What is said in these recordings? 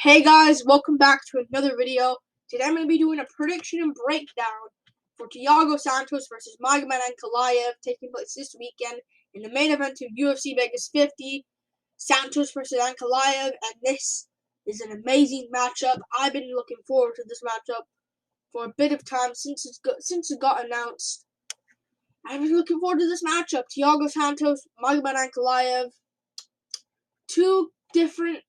Hey guys, welcome back to another video. Today I'm going to be doing a prediction and breakdown for Thiago Santos versus Magomed Ankalaev taking place this weekend in the main event of UFC Vegas 50. Santos versus Ankalaev, and this is an amazing matchup. I've been looking forward to this matchup for a bit of time since it got announced. I've been looking forward to this matchup. Thiago Santos, Magomed Ankalaev, two different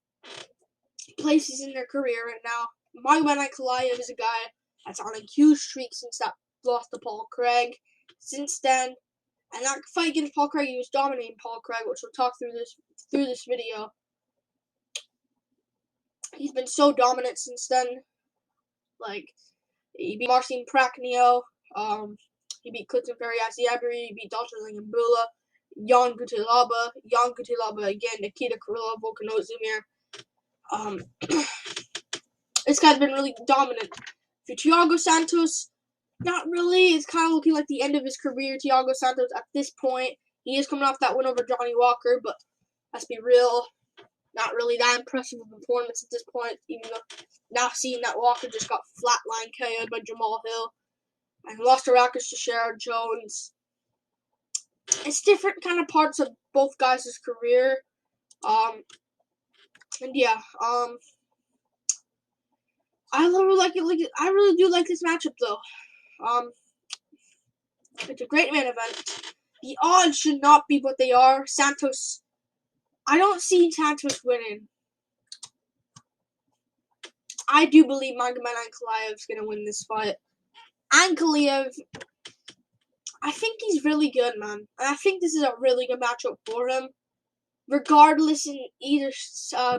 places in their career right now. Magomed Ankalaev is a guy that's on a huge streak since that loss to Paul Craig. Since then, and that fight against Paul Craig, he was dominating Paul Craig, which we'll talk through this video. He's been so dominant since then. Like, he beat Marcin Prachnio, he beat Clifton Ferry-Asiabri, he beat Dalton Langambula, Jan Gutilaba again, Nikita Krylov, Volkan Ozdemir. This guy's been really dominant. For Thiago Santos, not really. It's kind of looking like the end of his career. Thiago Santos, at this point, he is coming off that win over Johnny Walker, but let's be real, not really that impressive of a performance at this point, even though now seeing that Walker just got flatline KO'd by Jamal Hill and lost to Rakic Teixeira Jones. It's different kind of parts of both guys' career. And yeah, I really do like this matchup though. It's a great main event. The odds should not be what they are. Santos, I don't see Santos winning. I do believe Magomed Ankalaev is going to win this fight. Ankalaev, I think he's really good, man. And I think this is a really good matchup for him. Regardless in either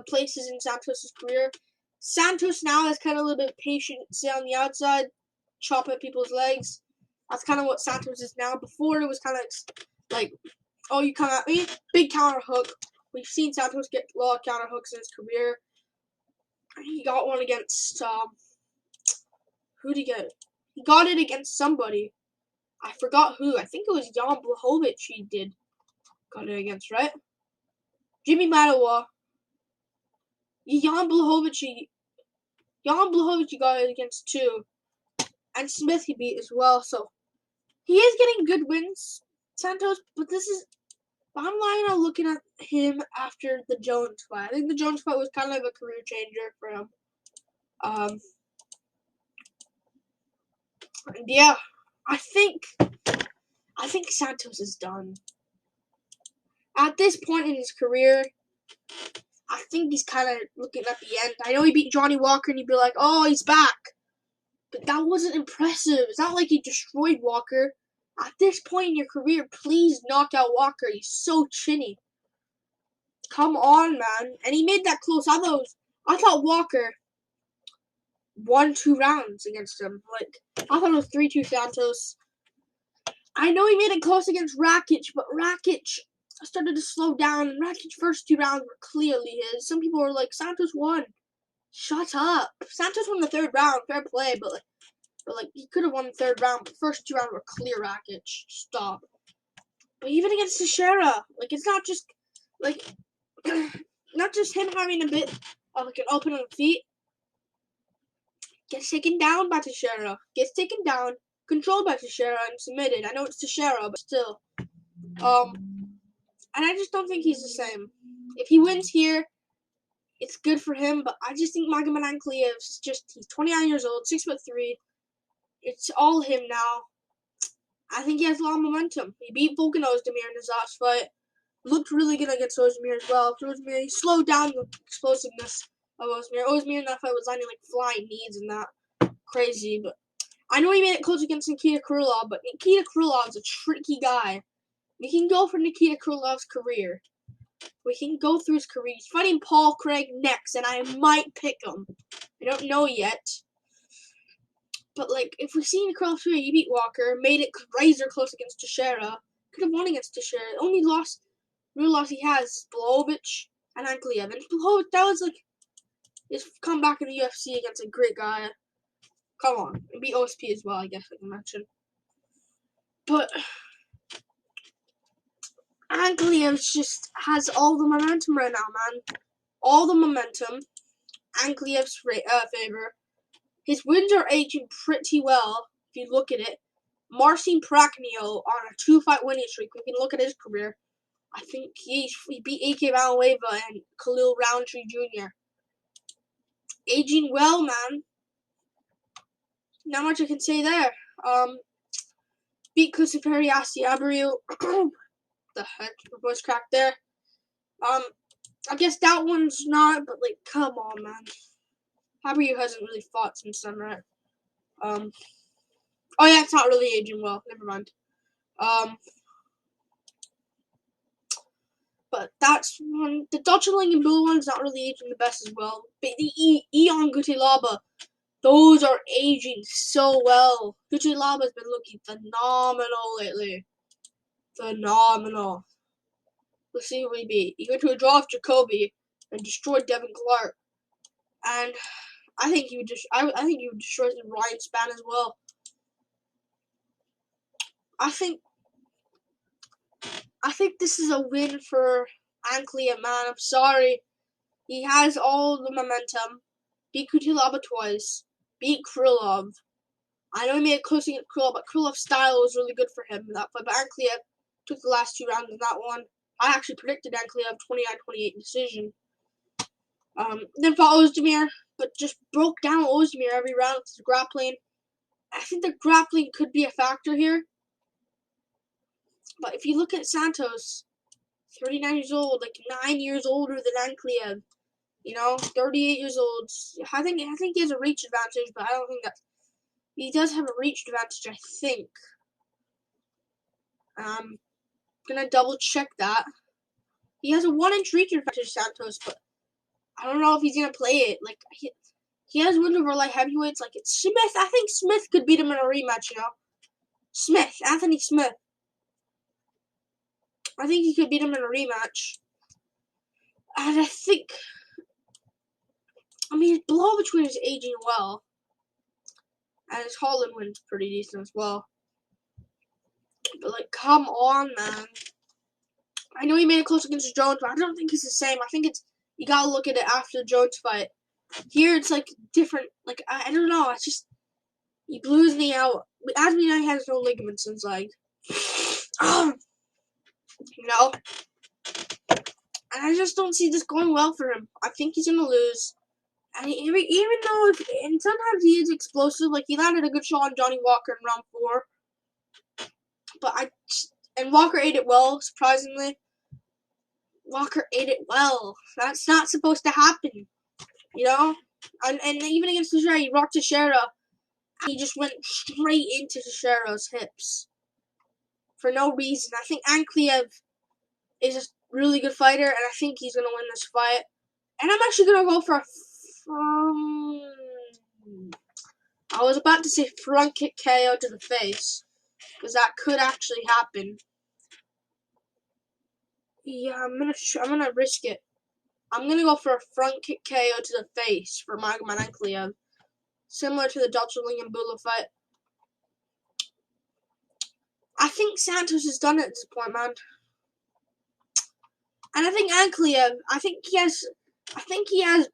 places in Santos' career, Santos now has kind of a little bit of patience, sit on the outside, chop at people's legs. That's kind of what Santos is now. Before, it was kind of like, oh, you come at me, big counter hook. We've seen Santos get a lot of counter hooks in his career. He got one against, who did he get? He got it against somebody. I forgot who. I think it was Jan Blachowicz he got it against, right? Jimmy Manuwa. Jan Blachowicz got it against too. And Smith he beat as well, so he is getting good wins, Santos, but this is, I'm not looking at him after the Jones fight. I think the Jones fight was kind of a career changer for him. And yeah, I think Santos is done. At this point in his career, I think he's kind of looking at the end. I know he beat Johnny Walker and you'd be like, oh, he's back. But that wasn't impressive. It's not like he destroyed Walker. At this point in your career, please knock out Walker. He's so chinny. Come on, man. And he made that close. I thought Walker won 2 rounds against him. I thought it was 3-2 Santos. I know he made it close against Rakic, but Rakic started to slow down, and Rakic's first 2 rounds were clearly his. Some people were like, Santos won. Shut up. Santos won the 3rd round, fair play, but he could have won the 3rd round, but the first 2 rounds were clear Rakic. Stop. But even against Teixeira, it's not just, not just him having a bit of, an open on the feet. Gets taken down by Teixeira. Gets taken down, controlled by Teixeira, and submitted. I know it's Teixeira, but still. And I just don't think he's the same. If he wins here, it's good for him, but I just think Magomed Ankalaev is he's 29 years old, 6'3". It's all him now. I think he has a lot of momentum. He beat Volkan Ozdemir in his last fight. Looked really good against Ozdemir as well. He slowed down the explosiveness of Ozdemir. Ozdemir in that fight was landing flying knees and that. Crazy, but I know he made it close against Nikita Krylov, but Nikita Krylov is a tricky guy. We can go for Nikita Krylov's career. We can go through his career. He's fighting Paul Craig next, and I might pick him. I don't know yet. But, if we see Krylov's career, he beat Walker, made it razor close against Teixeira. Could have won against Teixeira. The only real loss he has is Blachowicz and Ankalaev. And Blachowicz, that was, his comeback in the UFC against a great guy. Come on. And beat OSP as well, I guess I can mention. But Ankalaev just has all the momentum right now, man. All the momentum. Ankalaev's favor. His wins are aging pretty well if you look at it. Marcin Prachnio on a 2-fight winning streak. We can look at his career. I think he beat A.K. Villanueva and Khalil Roundtree Jr. Aging well, man. Not much I can say there. Beat Kusiperi Abriu. The heck, my voice cracked there. I guess that one's not, but like, come on, man. Abriu hasn't really fought since then, right? Oh yeah, it's not really aging well. Never mind. But that's one. The Dutchling and Blue one's not really aging the best as well. But the Ion Gutilaba, those are aging so well. Gutilaba's been looking phenomenal lately. Phenomenal. Let's see who he beat. He went to a draw with Jacoby and destroyed Devin Clark. And I think he would I think he would destroy Ryan Spann as well. I think this is a win for Ankalaev, man. I'm sorry. He has all the momentum. Beat Kutilaba twice. Beat Krylov. I know he made it close against Krylov, but Krylov's style was really good for him in that fight. But Ankalaev took the last 2 rounds in that one. I actually predicted Ankalaev 29-28 decision. Then fought Ozdemir, but just broke down Ozdemir every round with the grappling. I think the grappling could be a factor here. But if you look at Santos, 39 years old, like 9 years older than Ankalaev, 38 years old. I think he has a reach advantage, but I don't think that he does have a reach advantage. I think. I'm gonna double check that. He has a 1-inch reach advantage, Santos, but I don't know if he's gonna play it. Like he has wins over light heavyweights. Like it's Smith. I think Smith could beat him in a rematch. Anthony Smith. I think he could beat him in a rematch. And I think, his blow-between is aging well. And his Holland win's pretty decent as well. But, like, come on, man. I know he made it close against Jones, but I don't think it's the same. I think you gotta look at it after the Jones fight. Here, it's, like, different. Like, I don't know. It's just, he blew his knee out. Asmina has no ligaments inside. And I just don't see this going well for him. I think he's gonna lose. And even though, and sometimes he is explosive, like he landed a good shot on Johnny Walker in round 4. But and Walker ate it well, surprisingly. Walker ate it well. That's not supposed to happen, And even against Teixeira, he rocked Teixeira. He just went straight into Teixeira's hips for no reason. I think Ankalaev is a really good fighter, and I think he's gonna win this fight. And I'm actually gonna go for I was about to say front kick KO to the face, because that could actually happen. Yeah, I'm gonna risk it. I'm gonna go for a front kick KO to the face for Magomed Ankalaev, similar to the Dutchling and Bula fight. I think Santos has done it at this point, man. And I think Ankalaev, I think he has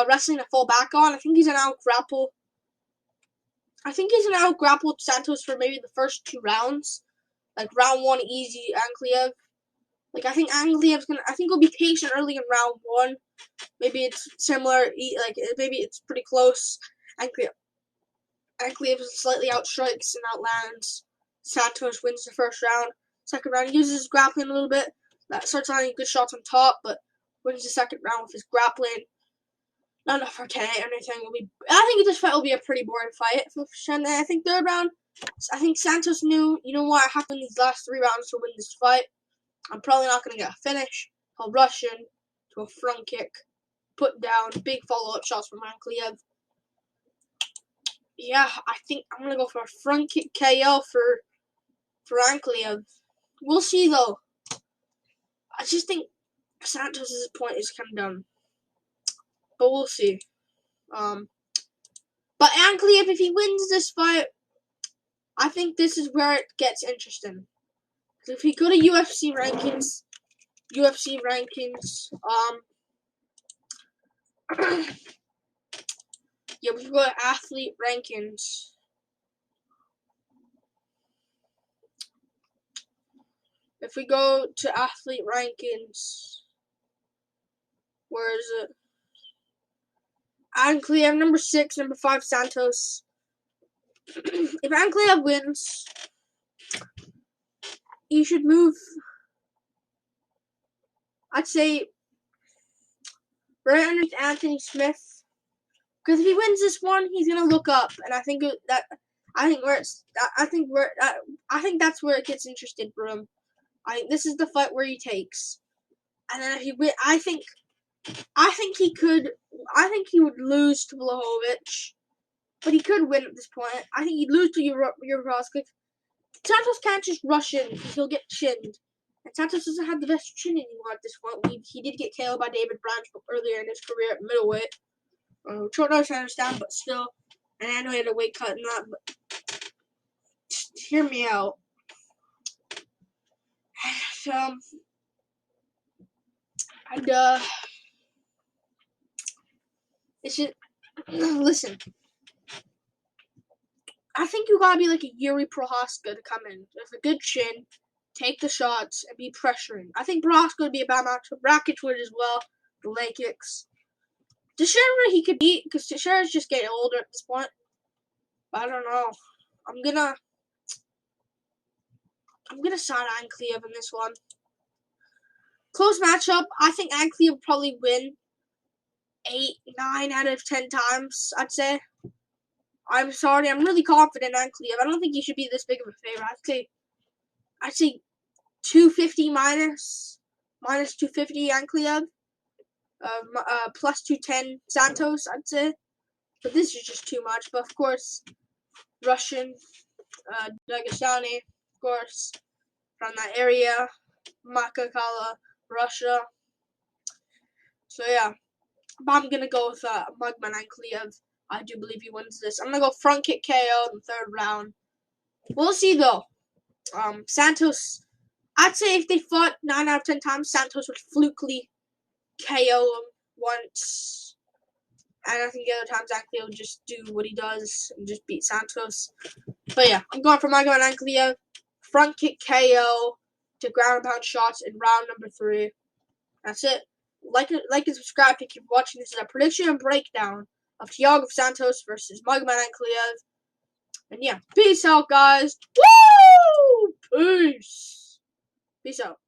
wrestling to fall back on. I think he's gonna out-grapple. I think he's gonna out-grapple Santos for maybe the first 2 rounds. Like, round 1, easy Ankalaev. Like, I think he'll be patient early in round 1. Maybe it's similar, maybe it's pretty close. Ankalaev slightly outstrikes and outlands. Santos wins the first round. Second round, he uses his grappling a little bit. That starts landing good shots on top, but wins the second round with his grappling. Not enough for 10 or anything. I think this fight will be a pretty boring fight. And I think third round, I think Santos knew, I have to win these last 3 rounds to win this fight. I'm probably not going to get a finish. He'll rush in to a front kick, put down, big follow-up shots from Ankalaev. Yeah, I think I'm going to go for a front kick KO for Ankalaev. We'll see, though. I just think Santos' point is kind of done. But we'll see. But Ankalaev, if he wins this fight, I think this is where it gets interesting. If we go to UFC rankings, we can go to athlete rankings. If we go to athlete rankings, where is it? Ankalaev, number 6, number 5, Santos. If Ankalaev wins, he should move, I'd say, right underneath Anthony Smith. Because if he wins this one, he's gonna look up, and I think that's where it gets interesting for him. This is the fight where he takes, and then if he win, I think he would lose to Blachowicz, but he could win at this point. I think he'd lose to Urosclick. Santos can't just rush in because he'll get chinned. And Santos doesn't have the best chin anymore at this point. He did get KO'd by David Branch earlier in his career at middleweight. Short notice, I understand, but still. And I know he had a weight cut in that, but just hear me out. It's just, listen. I think you gotta be like a Yuri Prohaska to come in with a good chin, take the shots, and be pressuring. I think Prohaska would be a bad matchup. Rakic would as well. The leg kicks. Teixeira he could beat because Teixeira's just getting older at this point. But I don't know. I'm gonna side Ankalaev in this one. Close matchup. I think Ankalaev will probably win 8, 9 out of 10 times, I'd say. I'm sorry, I'm really confident in Ankalaev. I don't think he should be this big of a favorite. I'd say 250 minus 250 Ankalaev. Plus 210 Santos, I'd say. But this is just too much. But of course, Russian, Dagestani, of course, from that area, Makakala, Russia. So yeah, but I'm gonna go with Magomed Ankalaev. I do believe he wins this. I'm gonna go front kick KO in the 3rd round. We'll see though. Santos, I'd say if they fought 9 out of 10 times, Santos would flukily KO him once. And I think the other times Ankalaev would just do what he does and just beat Santos. But yeah, I'm going for Magomed Ankalaev. Front kick KO to ground and pound shots in round number 3. That's it. Like and subscribe to keep watching. This is a prediction and breakdown of Thiago Santos versus Magomed Ankalaev. And yeah, peace out, guys. Woo! Peace. Peace out.